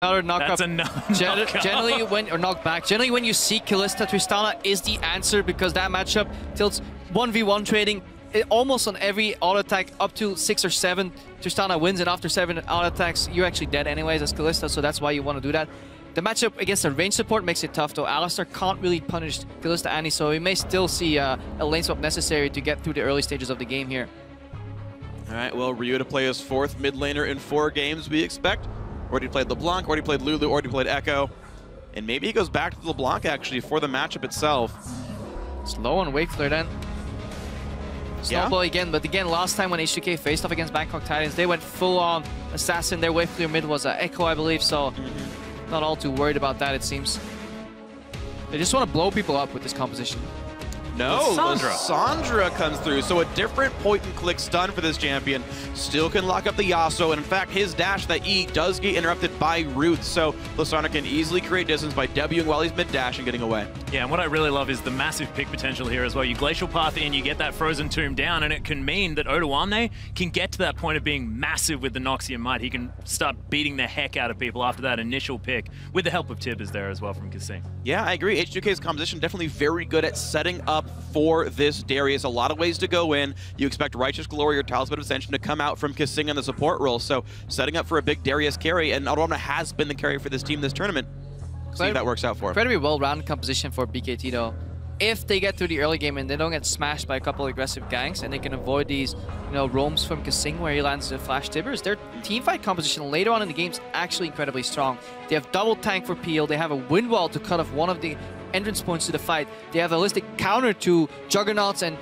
Another knockup. That's a knockup. Generally, or knockback. Generally, when you see Kalista, Tristana is the answer because that matchup tilts 1v1 trading. Almost on every auto attack up to 6 or 7, Tristana wins, and after 7 auto attacks, you're actually dead anyways as Kalista, so that's why you want to do that. The matchup against a range support makes it tough though. Alistar can't really punish Kalista Annie, so we may still see a lane swap necessary to get through the early stages of the game here. Alright, well, Ryu to play his 4th mid laner in 4 games, we expect. Already played LeBlanc, already played Lulu, already played Echo. And maybe he goes back to LeBlanc actually for the matchup itself. Slow on wave clear then. Snowball again, but again, last time when H2K faced off against Bangkok Titans, they went full-on assassin. Their wave clear mid was Echo, I believe, so not all too worried about that, it seems. They just want to blow people up with this composition. No, Lissandra comes through, so a different point-and-click stun for this champion. Still can lock up the Yasuo, and in fact, his dash, that E, does get interrupted by Ruth, so Lissandra can easily create distance by Wing while he's mid-dash and getting away. Yeah, and what I really love is the massive pick potential here as well. You Glacial Path in, you get that Frozen Tomb down, and it can mean that Odoamne can get to that point of being massive with the Noxian Might. He can start beating the heck out of people after that initial pick, with the help of Tibbers there as well from Kassim. Yeah, I agree. H2K's composition definitely very good at setting up for this Darius. A lot of ways to go in. You expect Righteous Glory or Talisman of Ascension to come out from Kassim in the support role, so setting up for a big Darius carry, and Odoamne has been the carry for this team this tournament. See if that works out for him. Incredibly well-rounded composition for BKT though. If they get through the early game and they don't get smashed by a couple of aggressive ganks and they can avoid these, roams from Kassim where he lands the flash Tibbers, their teamfight composition later on in the game is actually incredibly strong. They have double tank for peel, they have a wind wall to cut off one of the entrance points to the fight, they have a holistic counter to Juggernauts and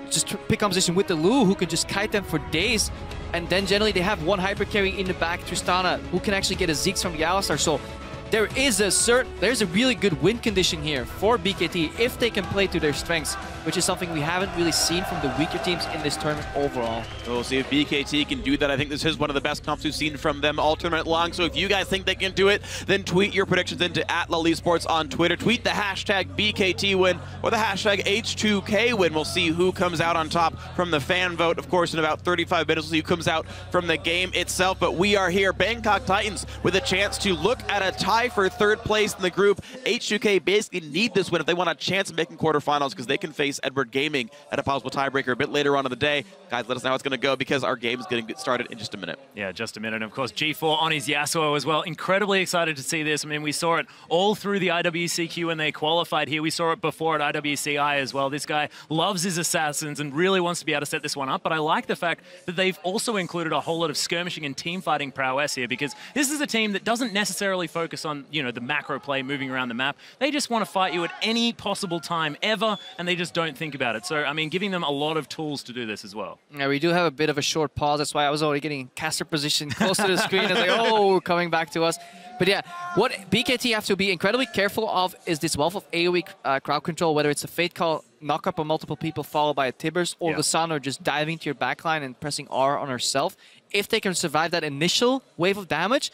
just pick composition with the Lu who can just kite them for days, and then generally they have one hyper carry in the back, Tristana, who can actually get a Zeeks from the Alistar, so there's a really good win condition here for BKT if they can play to their strengths, which is something we haven't really seen from the weaker teams in this tournament overall. We'll see if BKT can do that. I think this is one of the best comps we've seen from them all tournament long, so if you guys think they can do it, then tweet your predictions into @LullySports on Twitter. Tweet the hashtag BKT win or the hashtag H2K win. We'll see who comes out on top from the fan vote. Of course, in about 35 minutes, we'll see who comes out from the game itself, but we are here, Bangkok Titans, with a chance to look at a tie for 3rd place in the group. H2K basically need this win if they want a chance of making quarterfinals because they can face Edward Gaming at a possible tiebreaker a bit later on in the day. Guys, let us know how it's going to go because our game is going to get started in just a minute. Yeah, just a minute. And of course, G4 on his Yasuo as well. Incredibly excited to see this. I mean, we saw it all through the IWCQ when they qualified here. We saw it before at IWCI as well. This guy loves his assassins and really wants to be able to set this one up. But I like the fact that they've also included a whole lot of skirmishing and team fighting prowess here because this is a team that doesn't necessarily focus on, the macro play moving around the map. They just want to fight you at any possible time ever, and they just don't think about it. So, I mean, giving them a lot of tools to do this as well. Yeah, we do have a bit of a short pause. That's why I was already getting caster position close to the screen. I was like, oh, coming back to us. But yeah, what BKT have to be incredibly careful of is this wealth of AoE crowd control, whether it's a Fate Call knock-up on multiple people followed by a Tibbers, or the Lissandra just diving to your backline and pressing R on herself. If they can survive that initial wave of damage,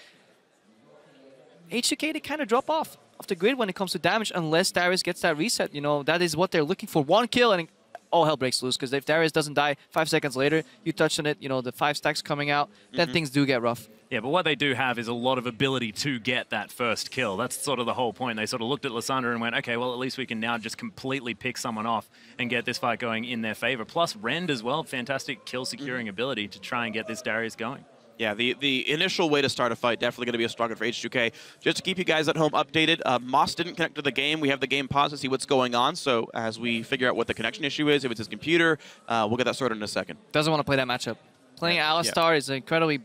H2K, they kind of drop off the grid when it comes to damage unless Darius gets that reset. That is what they're looking for. One kill and all hell breaks loose, because if Darius doesn't die 5 seconds later, you touched on it, the 5 stacks coming out, then things do get rough. Yeah, but what they do have is a lot of ability to get that first kill. That's sort of the whole point. They sort of looked at Lissandra and went, okay, well, at least we can now just completely pick someone off and get this fight going in their favor. Plus, Rend as well, fantastic kill securing ability to try and get this Darius going. Yeah, the initial way to start a fight definitely going to be a struggle for H2K. Just to keep you guys at home updated, Moss didn't connect to the game. We have the game paused to see what's going on. So as we figure out what the connection issue is, if it's his computer, we'll get that sorted in a second. Doesn't want to play that matchup. Playing Alistar is incredibly,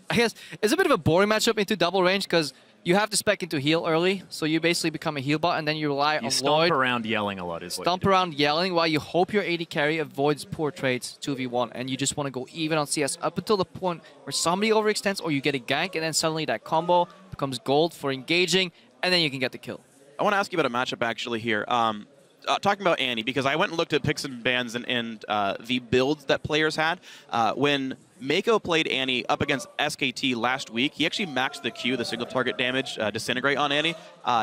I guess, it's a bit of a boring matchup into double range because you have to spec into heal early, so you basically become a heal bot, and then you rely on Lloyd. Stomp around yelling a lot is what you do. Stomp around yelling while you hope your AD carry avoids poor trades 2v1, and you just want to go even on CS up until the point where somebody overextends or you get a gank, and then suddenly that combo becomes gold for engaging, and then you can get the kill. I want to ask you about a matchup actually here. Talking about Annie, because I went and looked at picks and bans and the builds that players had. When Mako played Annie up against SKT last week. He actually maxed the Q, the single target damage, disintegrate on Annie.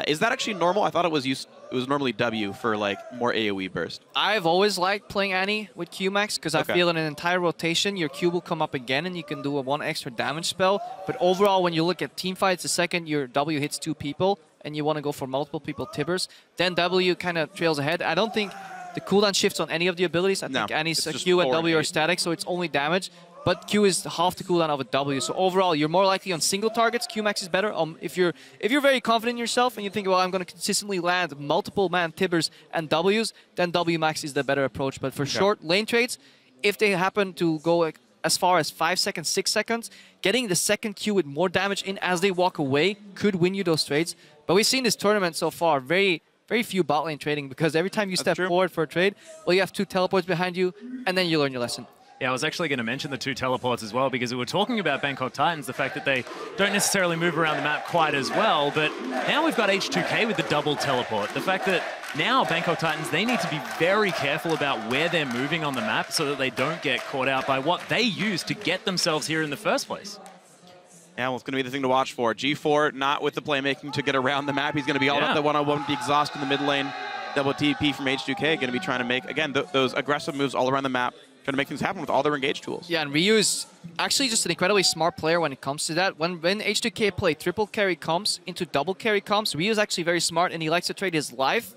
Is that actually normal? I thought it was normally W for like more AoE burst. I've always liked playing Annie with Q max because I feel in an entire rotation your Q will come up again and you can do a 1 extra damage spell. But overall, when you look at team fights, the second your W hits 2 people and you want to go for multiple people tibbers, then W kind of trails ahead. I don't think the cooldown shifts on any of the abilities. I think Annie's Q and W are static, so it's only damage. But Q is half the cooldown of a W. So overall, you're more likely on single targets. Q max is better. If you're very confident in yourself and you think, well, I'm going to consistently land multiple man tibbers and Ws, then W max is the better approach. But for short lane trades, if they happen to go as far as 5 seconds, 6 seconds, getting the second Q with more damage in as they walk away could win you those trades. But we've seen this tournament so far, very few bot lane trading, because every time you step forward for a trade, well, you have 2 teleports behind you, and then you learn your lesson. Yeah, I was actually going to mention the 2 teleports as well, because we were talking about Bangkok Titans, the fact that they don't necessarily move around the map quite as well, but now we've got H2K with the double teleport. The fact that now Bangkok Titans, they need to be very careful about where they're moving on the map so that they don't get caught out by what they use to get themselves here in the first place. Yeah, well, it's going to be the thing to watch for. G4 not with the playmaking to get around the map. He's going to be all about the one-on-one with the exhaust in the mid lane. Double TP from H2K, going to be trying to make, again, those aggressive moves all around the map, trying to make things happen with all their engage tools. Yeah, and Ryu is actually just an incredibly smart player when it comes to that. When H2K play triple carry comps into double carry comps, Ryu is actually very smart, and he likes to trade his life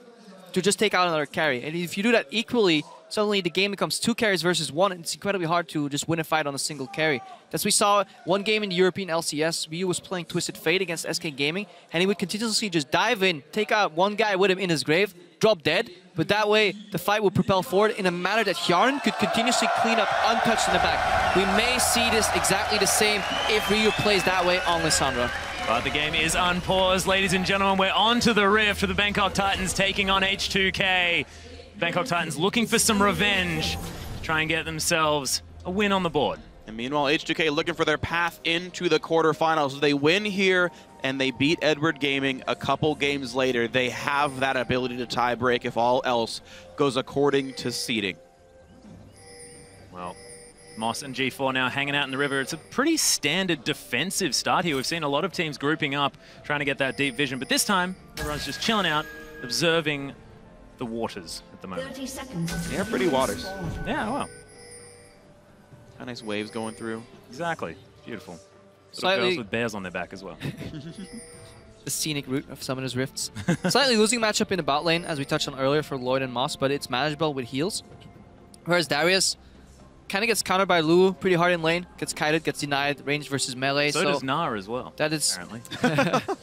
to just take out another carry. And if you do that equally, suddenly the game becomes 2 carries versus 1, and it's incredibly hard to just win a fight on a single carry. That's we saw one game in the European LCS. Ryu was playing Twisted Fate against SK Gaming, and he would continuously just dive in, take out one guy with him in his grave, drop dead, but that way the fight would propel forward in a manner that Hjarn could continuously clean up untouched in the back. We may see this exactly the same if Ryu plays that way on Lissandra. But the game is unpaused, ladies and gentlemen. We're on to the Rift for the Bangkok Titans taking on H2K. Bangkok Titans looking for some revenge to try and get themselves a win on the board. And meanwhile, H2K looking for their path into the quarterfinals. They win here, and they beat Edward Gaming a couple games later. They have that ability to tie break if all else goes according to seeding. Well, Moss and G4 now hanging out in the river. It's a pretty standard defensive start here. We've seen a lot of teams grouping up, trying to get that deep vision. But this time, everyone's just chilling out, observing the waters at the moment. 30 seconds. They're pretty waters. Yeah, well. Got nice waves going through. Exactly. Beautiful. Slightly girls with bears on their back as well. the scenic route of Summoner's Rifts. Slightly losing matchup in the bot lane, as we touched on earlier for Lloyd and Moss, but it's manageable with heals. Whereas Darius kind of gets countered by Lu pretty hard in lane, gets kited, gets denied, range versus melee. So does Gnar as well, that is apparently.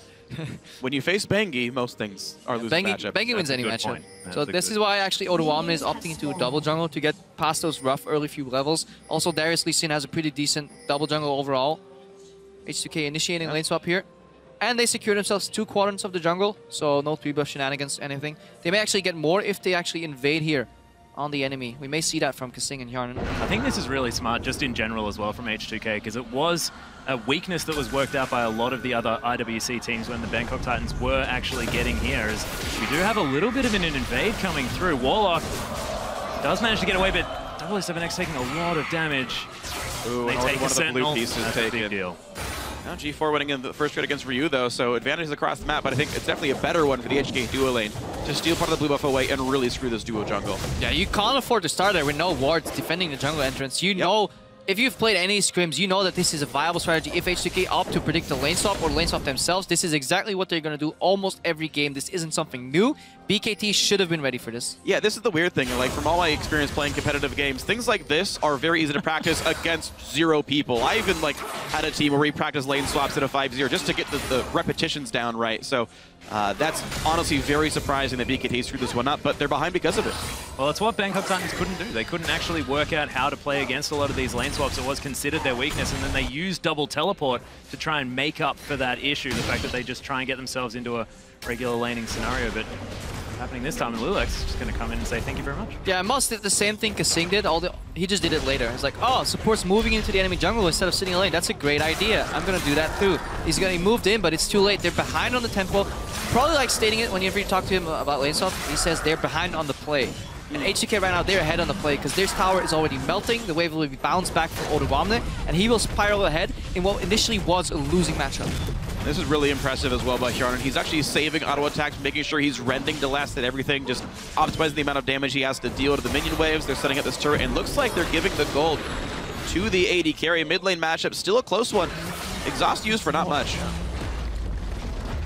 When you face Bengi, most things are losing matchup. Bengi wins any matchup. So this is why actually Odoamne is opting into double jungle to get past those rough early few levels. Also, Darius Lee Sin has a pretty decent double jungle overall. H2K initiating lane swap here. And they secure themselves 2 quadrants of the jungle, so no 3-buff shenanigans, anything. They may actually get more if they actually invade here on the enemy. We may see that from Kasing and Hjarnan. I think this is really smart just in general as well from H2K, because it was a weakness that was worked out by a lot of the other IWC teams when the Bangkok Titans were actually getting here. Is we do have a little bit of an invade coming through. Warlock does manage to get away, but 007X taking a lot of damage. Ooh, they take one of the blue pieces That's taken. a big deal. Now G4 winning in the first trade against Ryu, though, so advantages across the map, but I think it's definitely a better one for the HK duo lane to steal part of the blue buff away and really screw this duo jungle. Yeah, you can't afford to start there with no wards defending the jungle entrance. You know, if you've played any scrims, you know that this is a viable strategy. If H2K opt to predict the lane swap or lane swap themselves, this is exactly what they're going to do almost every game. This isn't something new. BKT should have been ready for this. Yeah, this is the weird thing. Like, from all my experience playing competitive games, things like this are very easy to practice against 0 people. I even, like, had a team where we practiced lane swaps at a 5-0 just to get the repetitions down right. So that's honestly very surprising that BKT screwed this one up, but they're behind because of it. Well, it's what Bangkok Titans couldn't do. They couldn't actually work out how to play against a lot of these lane swaps. It was considered their weakness, and then they used double teleport to try and make up for that issue, the fact that they just try and get themselves into a regular laning scenario. But happening this time, and Lulex is just going to come in and say thank you very much. Yeah, Moss did the same thing Kasing did. He just did it later. He's like, oh, support's moving into the enemy jungle instead of sitting in lane. That's a great idea. I'm going to do that too. He moved in, but it's too late. They're behind on the tempo. Probably like stating it whenever you talk to him about lane swap. He says they're behind on the play. And H2K right now, they're ahead on the play because their tower is already melting. The wave will be bounced back from Odoamne, and he will spiral ahead in what initially was a losing matchup. This is really impressive as well by Hjarnan. He's actually saving auto attacks, making sure he's rending the last at everything, just optimizing the amount of damage he has to deal to the minion waves. They're setting up this turret, and looks like they're giving the gold to the AD carry. Mid lane matchup, still a close one. Exhaust used for not much.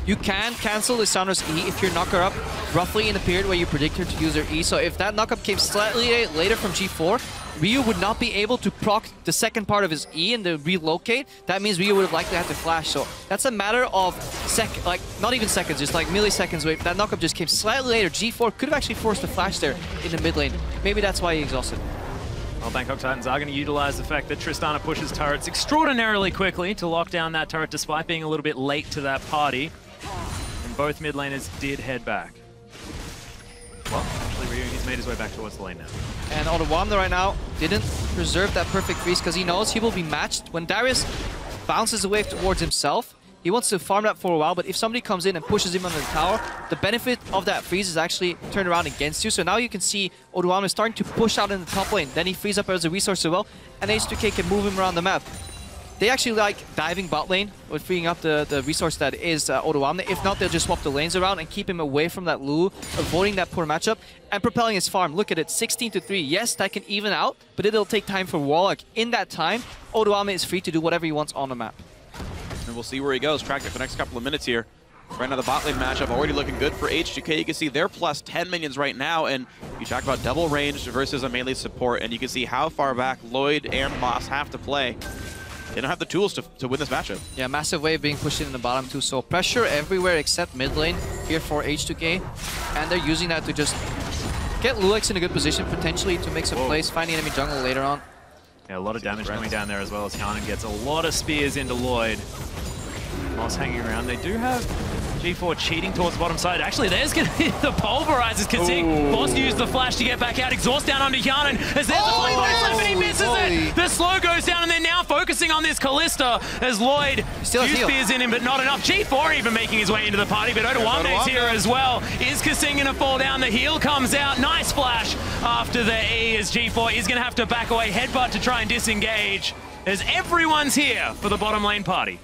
You can cancel Lissandra's E if you knock her up roughly in the period where you predict her to use her E. So if that knockup came slightly later from G4, Ryu would not be able to proc the second part of his E and then relocate. That means Ryu would have likely had to flash. So that's a matter of like not even seconds, just like milliseconds. Wait, that knockup just came slightly later. G4 could have actually forced the flash there in the mid lane. Maybe that's why he exhausted. Well, Bangkok Titans are going to utilize the fact that Tristana pushes turrets extraordinarily quickly to lock down that turret despite being a little bit late to that party. And both mid laners did head back. Well, actually, Ryu, he's made his way back towards the lane now. And Odoamne right now didn't preserve that perfect freeze because he knows he will be matched. When Darius bounces away towards himself, he wants to farm that for a while, but if somebody comes in and pushes him under the tower, the benefit of that freeze is actually turned around against you. So now you can see Odoamne starting to push out in the top lane. Then he frees up as a resource as well, and H2K can move him around the map. They actually like diving bot lane with freeing up the resource that is Odoamne. If not, they'll just swap the lanes around and keep him away from that Lulu, avoiding that poor matchup, and propelling his farm. Look at it, 16-3. Yes, that can even out, but it'll take time for Warlock. In that time, Odoamne is free to do whatever he wants on the map. And we'll see where he goes. Track it for the next couple of minutes here. Right now, the bot lane matchup already looking good for H2K. You can see they're plus 10 minions right now, and you talk about double range versus a melee support, and you can see how far back Lloyd and Moss have to play. They don't have the tools to win this matchup. Yeah, massive wave being pushed in the bottom too, so pressure everywhere except mid lane here for H2K, and they're using that to just get Lulex in a good position, potentially to make some plays, find the enemy jungle later on. Yeah, a lot of damage coming down there as well as Hjarnan gets a lot of spears into Lloyd. Moss hanging around. They do have G4 cheating towards the bottom side. Actually, there's going to be the pulverizers. Kasing, Boss used the flash to get back out. Exhaust down onto Hjarnan as there's the flame body slap and he misses it. The slow goes down and they're now focusing on this Kalista as Lloyd still few spears in him, but not enough. G4 even making his way into the party, but Odoamne's here as well. Is Kasing going to fall down? The heal comes out. Nice flash after the E as G4 is going to have to back away. Headbutt to try and disengage as everyone's here for the bottom lane party.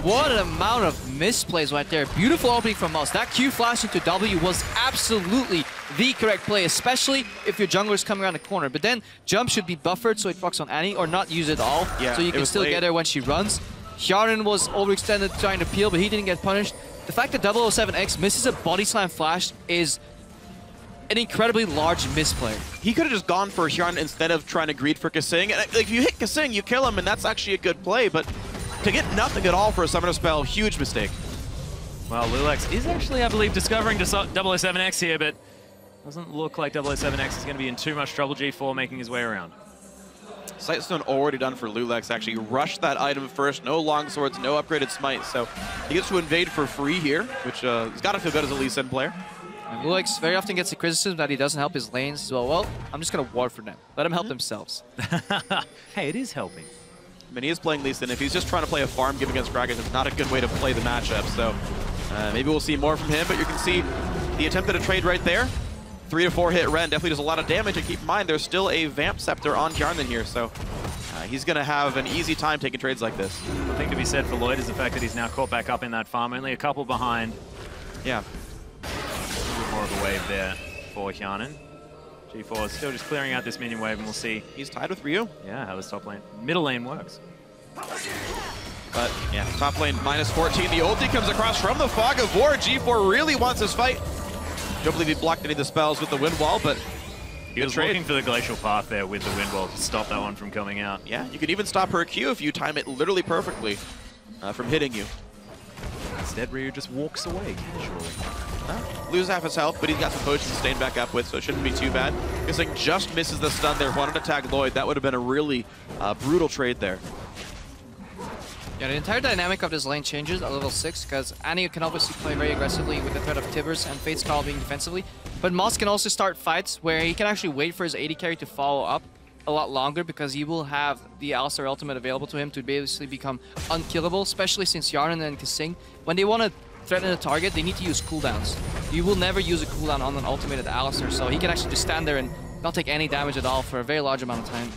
What an amount of misplays right there. Beautiful opening from Moss. That Q flash into W was absolutely the correct play, especially if your jungler is coming around the corner. But then jump should be buffered so it procs on Annie, or not use it all, so you can still get her when she runs. Hjarnan was overextended trying to peel, but he didn't get punished. The fact that 007X misses a body slam flash is an incredibly large misplay. He could have just gone for Hjarnan instead of trying to greed for Kasing. And if you hit Kasing, you kill him, and that's actually a good play, but to get nothing at all for a summoner spell, huge mistake. Well, Lulex is actually, I believe, discovering 007X here, but doesn't look like 007X is going to be in too much trouble. G4 making his way around. Sightstone already done for Lulex. Actually rushed that item first. No longswords, no upgraded smite. So he gets to invade for free here, which he's got to feel good as a Lee Sin player. And Lulex very often gets the criticism that he doesn't help his lanes. So, well, I'm just going to ward for them. Let them help themselves. Hey, it is helping. I mean, he is playing Lee Sin. If he's just trying to play a farm game against Kraken, it's not a good way to play the matchup. So maybe we'll see more from him, but you can see the attempt at a trade right there. 3 to 4 hit Ren definitely does a lot of damage, and keep in mind there's still a Vamp Scepter on Hjarnan here, so he's going to have an easy time taking trades like this. The thing to be said for Lloyd is the fact that he's now caught back up in that farm, only a couple behind. Yeah. A little bit more of a wave there for Hjarnan. G4 is still just clearing out this minion wave, and we'll see. He's tied with Ryu. Yeah, how this top lane, middle lane works. But yeah, top lane minus 14. The ulti comes across from the Fog of War. G4 really wants this fight. Don't believe he blocked any of the spells with the wind wall, but he was looking for the glacial path there with the wind wall to stop that one from coming out. Yeah, you can even stop her Q if you time it literally perfectly from hitting you. Instead, Ryu just walks away casually. Lose half his health, but he's got some potions to stand back up with, so it shouldn't be too bad. Kasing just misses the stun there. Wanted to tag Lloyd. That would have been a really brutal trade there. Yeah, the entire dynamic of this lane changes at level 6 because Annie can obviously play very aggressively with the threat of Tibbers and Fate's Call being defensively. But Moss can also start fights where he can actually wait for his AD carry to follow up a lot longer because he will have the Alistar ultimate available to him to basically become unkillable, especially since Hjarnan and Kasing, when they want to threaten the target, they need to use cooldowns. You will never use a cooldown on an ultimated Alistar, so he can actually just stand there and not take any damage at all for a very large amount of time.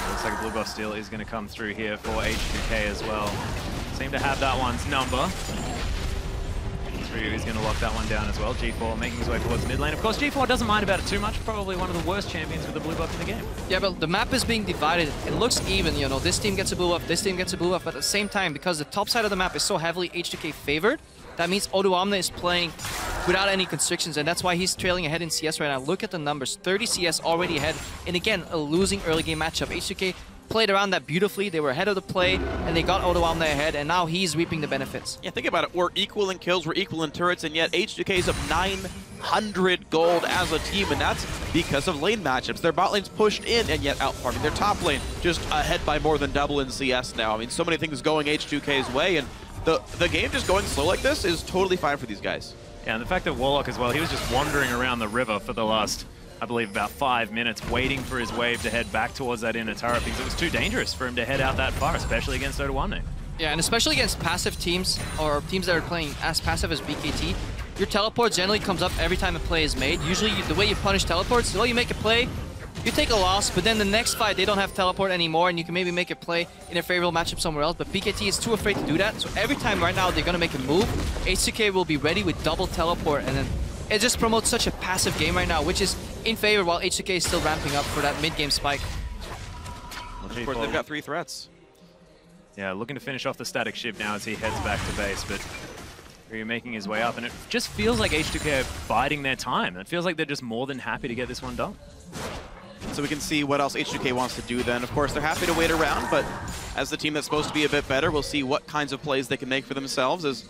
Looks like a blue buff steal is going to come through here for H2K as well. Seem to have that one's number. Ryu is going to lock that one down as well. G4 making his way towards mid lane. Of course, G4 doesn't mind about it too much. Probably one of the worst champions with the blue buff in the game. Yeah, but the map is being divided. It looks even, you know. This team gets a blue buff, this team gets a blue buff. But at the same time, because the top side of the map is so heavily H2K favored, that means Odoamne is playing without any constrictions, and that's why he's trailing ahead in CS right now. Look at the numbers. 30 CS already ahead. And again, a losing early game matchup. H2K played around that beautifully. They were ahead of the play, and they got Odoamne ahead, and now he's reaping the benefits. Yeah, think about it. We're equal in kills, we're equal in turrets, and yet H2K's up 900 gold as a team, and that's because of lane matchups. Their bot lane's pushed in and yet outfarming. Their top lane just ahead by more than double in CS now. I mean, so many things going H2K's way, and the game just going slow like this is totally fine for these guys. Yeah, and the fact that Warlock as well, he was just wandering around the river for the last, I believe, about 5 minutes, waiting for his wave to head back towards that inner turret because it was too dangerous for him to head out that far, especially against Odoamne. Yeah, and especially against passive teams, or teams that are playing as passive as BKT, your teleport generally comes up every time a play is made. Usually, the way you punish teleports, the way you make a play, you take a loss, but then the next fight, they don't have teleport anymore, and you can maybe make a play in a favorable matchup somewhere else, but BKT is too afraid to do that, so every time right now they're going to make a move, H2K will be ready with double teleport, and then it just promotes such a passive game right now, which is in favor while H2K is still ramping up for that mid-game spike. Of course, they've got 3 threats. Yeah, looking to finish off the static shift now as he heads back to base, but Ryu making his way up, and it just feels like H2K are biding their time. It feels like they're just more than happy to get this one done. So we can see what else H2K wants to do then. Of course, they're happy to wait around, but as the team that's supposed to be a bit better, we'll see what kinds of plays they can make for themselves as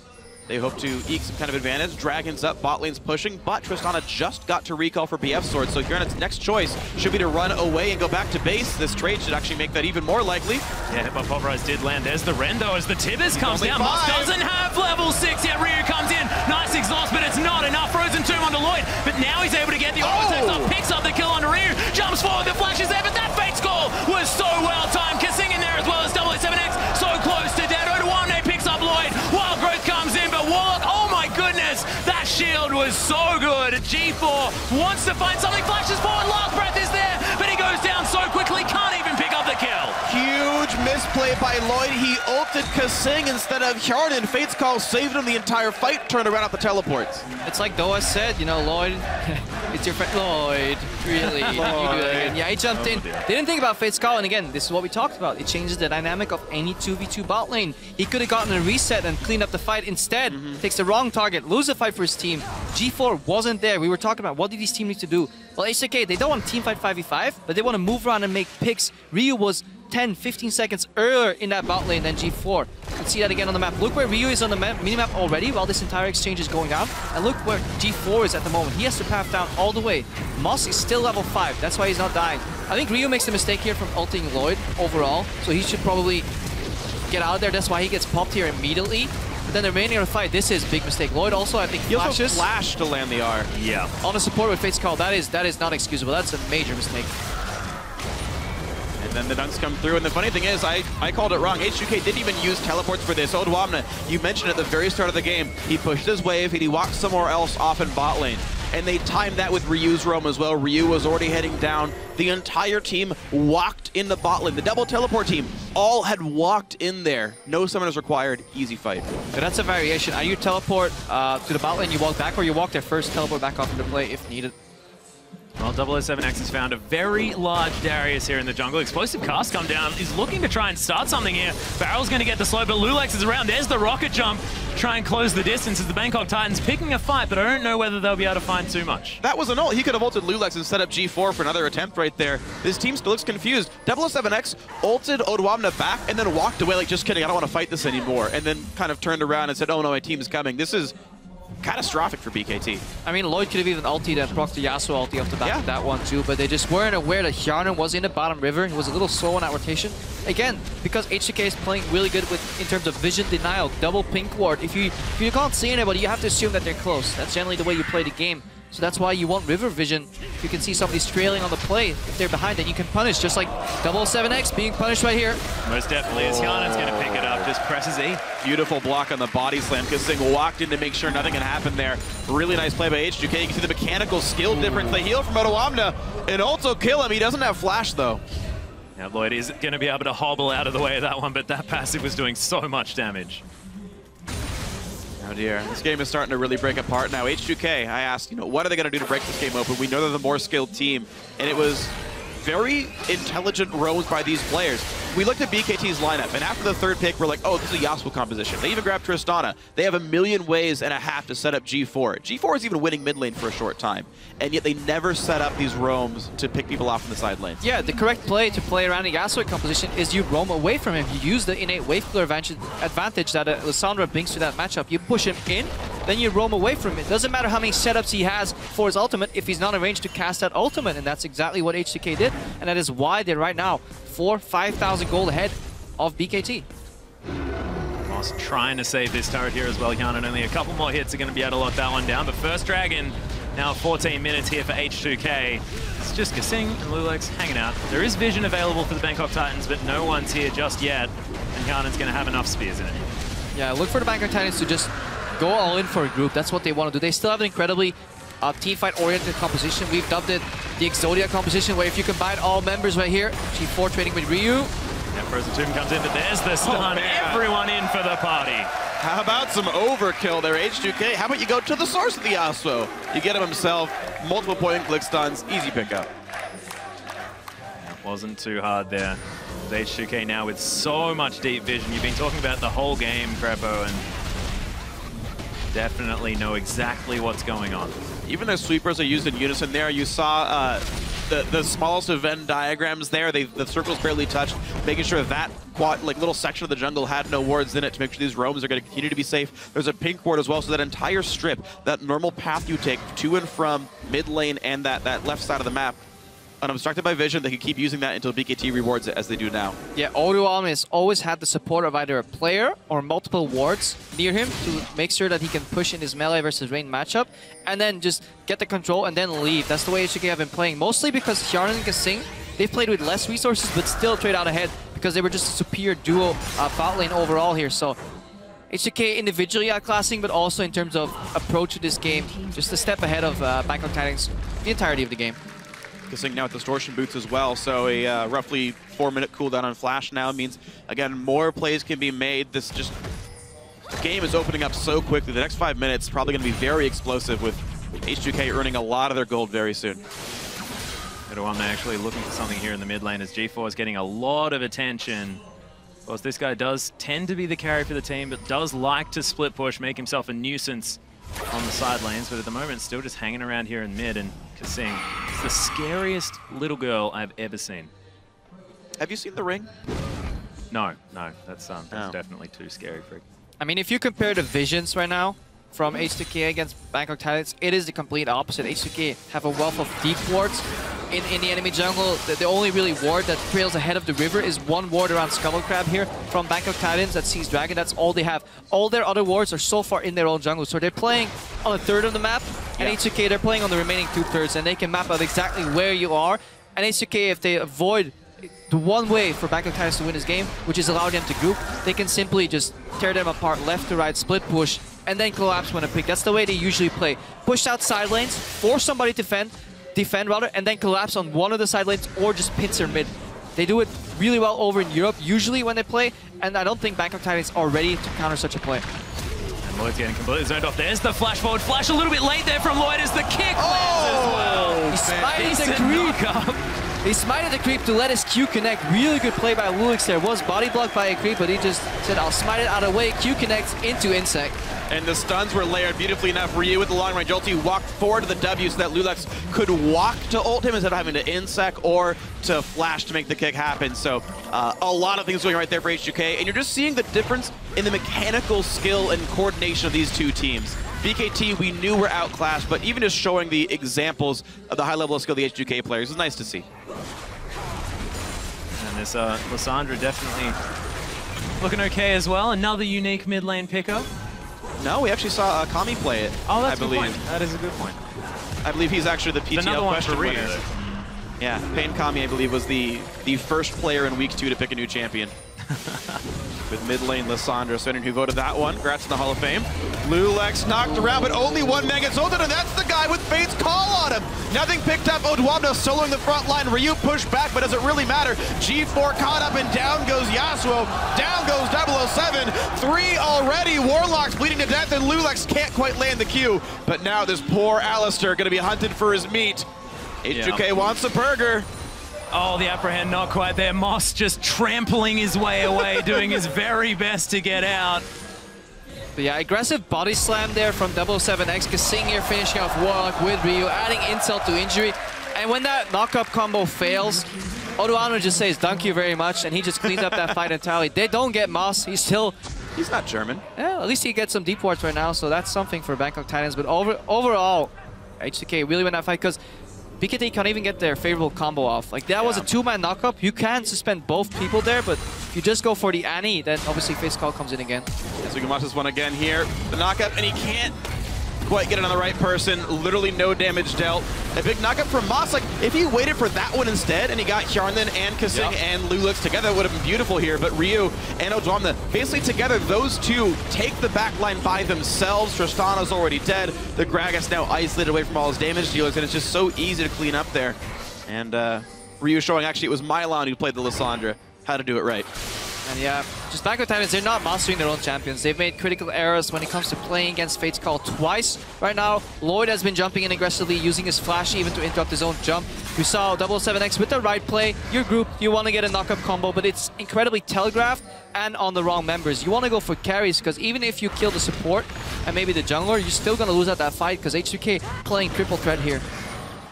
they hope to eke some kind of advantage. Dragon's up, bot lane's pushing, but Tristana just got to recall for BF Sword, so Granite's next choice should be to run away and go back to base. This trade should actually make that even more likely. Yeah, but Pulverize did land. There's the Rendo as the Tibbers comes down. Moss doesn't have level 6 yet. Ryu comes in. Nice exhaust, but it's not enough. Frozen Tomb onto Lloyd, but now he's able to get the auto up, picks up the kill onto Ryu, jumps forward, the flash is there, but that fake score was so well timed. Kissing in there as well as 007X, so close to dead. Odoamne picks up Lloyd. Wild Growth comes in, but Warlock, oh my goodness, that shield was so good. G4 wants to find something, flashes forward, last breath is there, but he goes down so quickly, can't even pick up the kill. Huge misplay by Lloyd. He ulted Kasing instead of Hjarnan. Fate's Call saved him the entire fight, turned around at the teleports. It's like Doa said, you know, Lloyd, it's your friend. Lloyd, really? You do that again. Yeah, he jumped in. They didn't think about Fate's Call, and again, this is what we talked about. It changes the dynamic of any 2v2 bot lane. He could have gotten a reset and cleaned up the fight. Instead, takes the wrong target, lose the fight for his team. G4 wasn't there. We were talking about what did these teams need to do. Well, H2K, they don't want to teamfight 5v5, but they want to move around and make picks. Ryu was 10-15 seconds earlier in that bot lane than G4. You can see that again on the map. Look where Ryu is on the minimap already while this entire exchange is going on. And look where G4 is at the moment. He has to path down all the way. Moss is still level 5. That's why he's not dying. I think Ryu makes a mistake here from ulting Lloyd overall. So he should probably get out of there. That's why he gets popped here immediately. But then the remaining of the fight, this is a big mistake. Lloyd also, I think, flashes. He also flashed to land the R. Yeah. On a support with Fate's Call, that is not excusable. That's a major mistake. And then the dunks come through, and the funny thing is, I called it wrong. H2K didn't even use teleports for this. Odoamne, you mentioned at the very start of the game, he pushed his wave, and he walked somewhere else off in bot lane. And they timed that with Ryu's roam as well. Ryu was already heading down. The entire team walked in the bot lane. The double teleport team all had walked in there. No summoners required. Easy fight. So that's a variation. You teleport to the bot lane, you walk back, or you walk there first, teleport back off into play if needed. Well, 007X has found a very large Darius here in the jungle. Explosive Cast come down. He's looking to try and start something here. Barrel's going to get the slow, but Lulex is around. There's the rocket jump. Try and close the distance as the Bangkok Titans picking a fight, but I don't know whether they'll be able to find too much. That was an ult. He could have ulted Lulex and set up G4 for another attempt right there. This team still looks confused. 007X ulted Odoamne back and then walked away like, just kidding, I don't want to fight this anymore. And then kind of turned around and said, oh no, my team's coming. This is catastrophic for BKT. I mean, Lloyd could have even ultied and proc the Yasuo ulti off the back of that one too, but they just weren't aware that Hjarnan was in the bottom river. He was a little slow on that rotation. Again, because H2K is playing really good with in terms of vision denial, double pink ward. If you can't see anybody, you have to assume that they're close. That's generally the way you play the game. So that's why you want river vision. If you can see somebody trailing on the play, if they're behind, then you can punish, just like 7X being punished right here. Most definitely, as Hjarnen's going to pick it up, just presses E. Beautiful block on the body slam. Kasing walked in to make sure nothing can happen there. Really nice play by H2K. You can see the mechanical skill difference. The heal from Otoamna, and also kill him. He doesn't have flash, though. Now, Lloyd is going to be able to hobble out of the way of that one, but that passive was doing so much damage. Oh dear, this game is starting to really break apart now. H2K, I asked, what are they going to do to break this game open? We know they're the more skilled team, and it was very intelligent roams by these players. We looked at BKT's lineup, and after the third pick, we're like, oh, this is a Yasuo composition. They even grabbed Tristana. They have 1,000,000 ways and a half to set up G4. G4 is even winning mid lane for a short time, and yet they never set up these roams to pick people off in the side lanes. Yeah, the correct play to play around a Yasuo composition is you roam away from him. You use the innate wave clear advantage that Lissandra brings to that matchup. You push him in, then you roam away from it. Doesn't matter how many setups he has for his ultimate if he's not in range to cast that ultimate, and that's exactly what H2K did, and that is why they're right now 4,000-5,000 gold ahead of BKT. Moss trying to save this turret here as well, Hjarnen. Only a couple more hits are going to be able to lock that one down, but first Dragon, now 14 minutes here for H2K. It's just Kasing and Lulex hanging out. There is vision available for the Bangkok Titans, but no one's here just yet, and Hjarnen's going to have enough spears in it. Yeah, look for the Bangkok Titans to just go all in for a group. That's what they want to do. They still have an incredibly teamfight-oriented composition. We've dubbed it the Exodia composition, where if you combine all members right here, G4 trading with Ryu. Yeah, Frozen Tomb comes in, but there's the stun. Everyone in for the party. How about some overkill there, H2K? How about you go to the source of the Yasuo? You get him himself, multiple point-and-click stuns, easy pickup. That wasn't too hard there. With H2K now with so much deep vision. You've been talking about the whole game, Crepo, and definitely know exactly what's going on. Even their sweepers are used in unison there. You saw the smallest of Venn diagrams there. The circles barely touched, making sure that little section of the jungle had no wards in it to make sure these roams are going to continue to be safe. There's a pink ward as well, so that entire strip, that normal path you take to and from mid lane and that left side of the map, unobstructed by vision, they can keep using that until BKT rewards it as they do now. Yeah, Otoamna has always had the support of either a player or multiple wards near him to make sure that he can push in his melee versus range matchup and then just get the control and then leave. That's the way H2K have been playing, mostly because Hjarnen and Kasing, they've played with less resources but still trade out ahead because they were just a superior duo bot lane overall here. So H2K individually outclassing, but also in terms of approach to this game, just a step ahead of Bangkok Titans the entirety of the game. Kasing now with distortion boots as well, so a roughly 4-minute cooldown on flash now means, again, more plays can be made. The game is opening up so quickly. The next 5 minutes probably going to be very explosive, with H2K earning a lot of their gold very soon. Otoamna actually looking for something here in the mid lane as G4 is getting a lot of attention. Of course, this guy does tend to be the carry for the team, but does like to split push, make himself a nuisance on the side lanes, but at the moment still just hanging around here in mid, and Kasing is the scariest little girl I've ever seen. Have you seen The Ring? No, that's definitely too scary for it. I mean, if you compare the visions right now from H2K against Bangkok Titans, it is the complete opposite. H2K have a wealth of deep wards in the enemy jungle. The only really ward that trails ahead of the river is one ward around Scuttle Crab here from Bangkok Titans that sees Dragon. That's all they have. All their other wards are so far in their own jungle. So they're playing on a third of the map, and H2K, they're playing on the remaining 2/3, and they can map out exactly where you are. And H2K, if they avoid the one way for Bangkok Titans to win this game, which is allow them to group, they can simply just tear them apart left to right, split push, and then collapse when a pick. That's the way they usually play. Push out side lanes, force somebody to defend rather, and then collapse on one of the side lanes or just pincer mid. They do it really well over in Europe, usually when they play, and I don't think Bangkok Titans are ready to counter such a play. And Lloyd's getting completely zoned off. There's the flash forward. Flash a little bit late there from Lloyd as the kick lands as well. He smited the creep. He smited the creep to let his Q connect. Really good play by Lulix there. Was body blocked by a creep, but he just said, I'll smite it out of the way. Q connects into Insect. And the stuns were layered beautifully enough. Ryu with the long range ulti walked forward to the W so that Lulix could walk to ult him instead of having to insect or to flash to make the kick happen. So a lot of things going right there for H2K. And you're just seeing the difference in the mechanical skill and coordination of these two teams. BKT, we knew were outclassed, but even just showing the examples of the high level of skill of the H2K players is nice to see. And this Lissandra definitely looking okay as well. Another unique mid lane pickup. No, we actually saw Kami play it. Oh, that's I a good believe. point. That is a good point. I believe he's actually the PTL another one for question Ryu. winner. Yeah, Pain Kami, I believe, was the first player in Week 2 to pick a new champion. With mid lane Lissandra, so anyone who voted that one, congrats in the Hall of Fame. Lulex knocked around, but only one man gets ulted, and that's the guy with Fate's Call on him. Nothing picked up. Odwamna soloing the front line. Ryu pushed back, but does it really matter? G4 caught up, and down goes Yasuo. Down goes 007. 3 already. Warlock's bleeding to death, and Lulex can't quite land the Q. But now this poor Alistair going to be hunted for his meat. H2K wants a burger. Oh, the upper hand not quite there. Moss just trampling his way away, doing his very best to get out. But yeah, aggressive body slam there from 007X. Kasing here finishing off Warlock with Ryu, adding insult to injury. And when that knock-up combo fails, Odoano just says, "Thank you very much," and he just cleans up that fight entirely. They don't get Moss. He's not German. Yeah, at least he gets some deep wards right now, so that's something for Bangkok Titans. But overall, H2K really win that fight because BKT can't even get their favorable combo off. Like, that was a 2-man knock-up. You can suspend both people there, but if you just go for the Annie, then obviously Face Call comes in again. So we can watch this one again here. The knock-up, and he can't quite get it on the right person. Literally no damage dealt. A big knock-up from Moss. Like, if he waited for that one instead, and he got Hjarnan and Kasing and Lulex together, it would have been beautiful here. But Ryu and Odwamna, basically together, those two take the backline by themselves. Tristana's already dead. The Gragas now isolated away from all his damage dealers, and it's just so easy to clean up there. And Ryu showing actually it was Mylon who played the Lissandra, how to do it right. And yeah, just Bangkok Titans, they're not mastering their own champions. They've made critical errors when it comes to playing against Fate's Call twice. Right now, Lloyd has been jumping in aggressively, using his flash even to interrupt his own jump. We saw 007X with the right play. Your group, you want to get a knock-up combo, but it's incredibly telegraphed and on the wrong members. You want to go for carries, because even if you kill the support and maybe the jungler, you're still going to lose out that fight, because H2K playing triple threat here.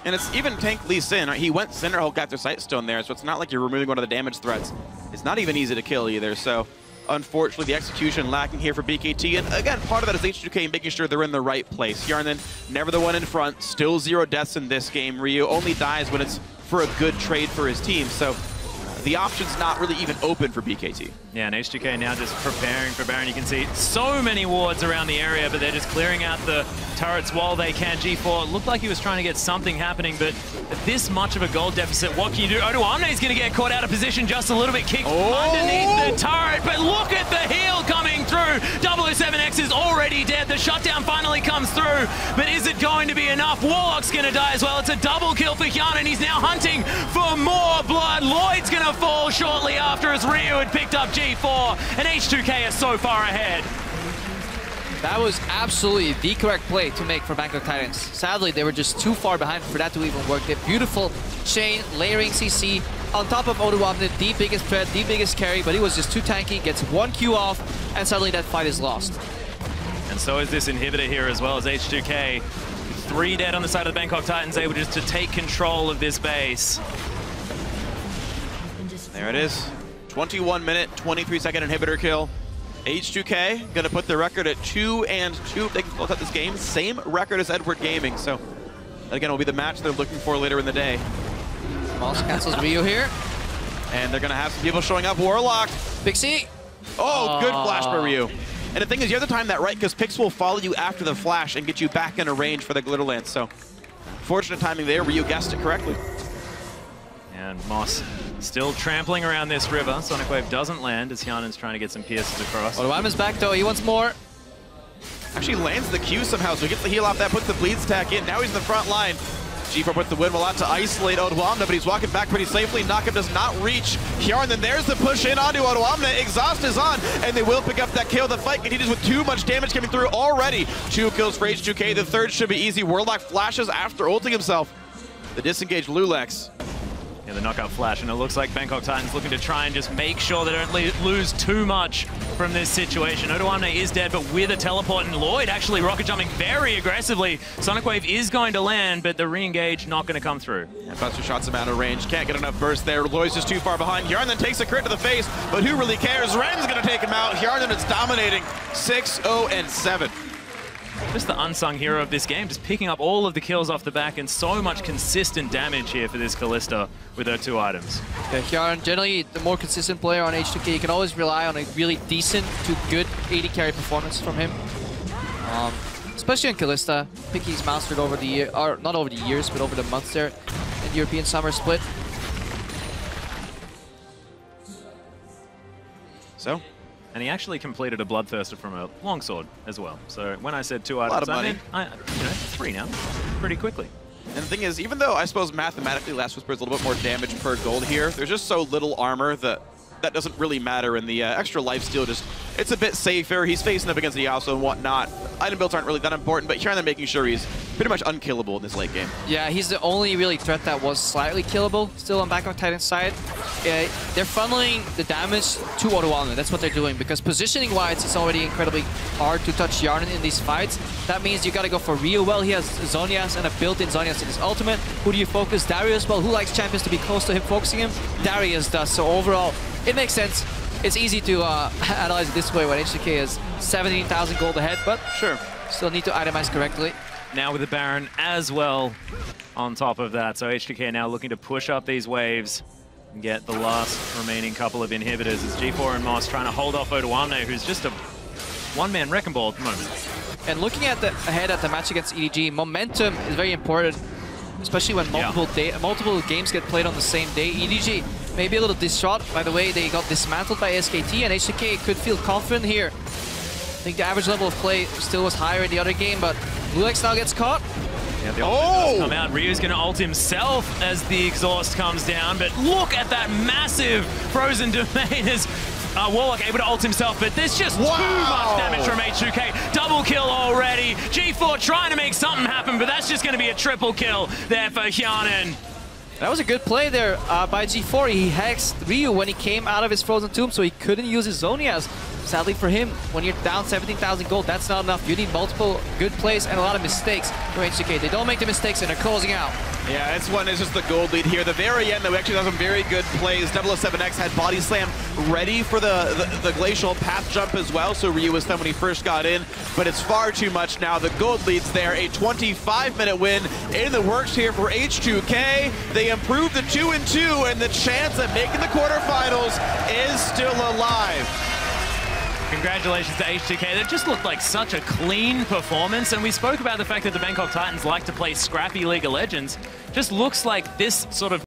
And it's even tank Lee Sin. He went Cinderhulk, got their Sight Stone there, so it's not like you're removing one of the damage threats. It's not even easy to kill either, so unfortunately the execution lacking here for BKT. And again, part of that is H2K making sure they're in the right place. Hjarnan, never the one in front, still 0 deaths in this game. Ryu only dies when it's for a good trade for his team, so the option's not really even open for BKT. Yeah, and H2K now just preparing for Baron. You can see so many wards around the area, but they're just clearing out the turrets while they can. G4 looked like he was trying to get something happening, but at this much of a gold deficit, what can you do? Odoamne is going to get caught out of position just a little bit, kicked underneath the turret, but look at the heal coming through. 007X is already dead. The shutdown finally comes through, but is it going to be enough? Warlock's going to die as well. It's a double kill for Hjarnan. He's now hunting for more blood. Lloyd's going to fall shortly after as Ryu had picked up G4, and H2K is so far ahead. That was absolutely the correct play to make for Bangkok Titans. Sadly, they were just too far behind for that to even work. The beautiful chain, layering CC on top of Odoamne, the biggest threat, the biggest carry, but he was just too tanky, gets 1 Q off, and suddenly that fight is lost. And so is this inhibitor here as well as H2K. 3 dead on the side of the Bangkok Titans, able just to take control of this base. There it is. 21-minute, 23-second inhibitor kill. H2K gonna put the record at 2-2. They can close out this game. Same record as Edward Gaming. So again, will be the match they're looking for later in the day. Moss cancels Ryu here. And they're gonna have some people showing up. Warlock. Pixie. Oh, good flash by Ryu. And the thing is, you have to time that right, because Pix will follow you after the flash and get you back into range for the Glitter Lance. So fortunate timing there. Ryu guessed it correctly. And Moss still trampling around this river. Sonic Wave doesn't land as Hjarnan's trying to get some pierces across. Odoamne's back though, he wants more. Actually lands the Q somehow, so he gets the heal off that, puts the bleed stack in. Now he's in the front line. G4 puts the windmill out to isolate Odoamne, but he's walking back pretty safely. Knockup does not reach Hjarnan. There's the push in onto Odoamne. Exhaust is on, and they will pick up that kill. The fight continues with too much damage coming through already. 2 kills for H2K. The third should be easy. Warlock flashes after ulting himself. The disengaged Lulex. Yeah, the knockout flash, and it looks like Bangkok Titans looking to try and just make sure they don't lose too much from this situation. Odoamne is dead, but with a teleport, and Lloyd actually rocket jumping very aggressively. Sonic Wave is going to land, but the re-engage not going to come through. And Buster shots him out of range. Can't get enough burst there. Lloyd's just too far behind. Hjarnan takes a crit to the face, but who really cares? Ren's going to take him out. Hjarnan is dominating 6-0-7. Just the unsung hero of this game, just picking up all of the kills off the back and so much consistent damage here for this Kalista with her 2 items. Yeah, Hjarnan, generally the more consistent player on H2K. You can always rely on a really decent to good AD carry performance from him. Especially in Kalista. I think he's mastered over the year, or not over the years, but over the months there in the European Summer Split. So, and he actually completed a Bloodthirster from a longsword as well. So when I said 2 items, I meant, 3 now, pretty quickly. And the thing is, even though I suppose mathematically Last Whisper is a little bit more damage per gold here, there's just so little armor that doesn't really matter, and the extra lifesteal just, it's a bit safer. He's facing up against the Yasuo and whatnot. Item builds aren't really that important, but here they're making sure he's pretty much unkillable in this late game. Yeah, he's the only really threat that was slightly killable still on back of Titan's side. They're funneling the damage to Odoamne. That's what they're doing, because positioning-wise, it's already incredibly hard to touch Yarnan in these fights. That means you gotta go for Rio. Well, he has Zhonya's and a built-in Zhonya's in his ultimate. Who do you focus? Darius. Well, who likes champions to be close to him focusing him? Darius does. So overall, it makes sense. It's easy to analyze it this way when H2K is 17,000 gold ahead, but sure, still need to itemize correctly. Now with the Baron as well on top of that. So H2K now looking to push up these waves and get the last remaining couple of inhibitors as G4 and Moss trying to hold off Odoamne, who's just a one-man wrecking ball at the moment. And looking at ahead at the match against EDG, momentum is very important, especially when multiple games get played on the same day. EDG may be a little distraught by the way they got dismantled by SKT, and H2K could feel confident here. I think the average level of play still was higher in the other game, but Bluex now gets caught. Yeah, the ultimate does come out. Ryu's going to ult himself as the exhaust comes down, but look at that massive frozen domain as Warlock able to ult himself, but there's just too much damage from H2K. Double kill already. G4 trying to make something happen, but that's just going to be a triple kill there for Hyanan. That was a good play there by G4. He hexed Ryu when he came out of his frozen tomb, so he couldn't use his Zhonya's. Sadly for him, when you're down 17,000 gold, that's not enough. You need multiple good plays and a lot of mistakes for H2K. They don't make the mistakes and they're closing out. Yeah, this one is just the gold lead here. The very end, though, actually has some very good plays. 007X had Body Slam ready for the Glacial Path Jump as well, so Ryu was done when he first got in, but it's far too much now. The gold lead's there. A 25-minute win in the works here for H2K. They improved to 2-2, and the chance of making the quarterfinals is still alive. Congratulations to H2K. That just looked like such a clean performance, and we spoke about the fact that the Bangkok Titans like to play scrappy League of Legends. Just looks like this sort of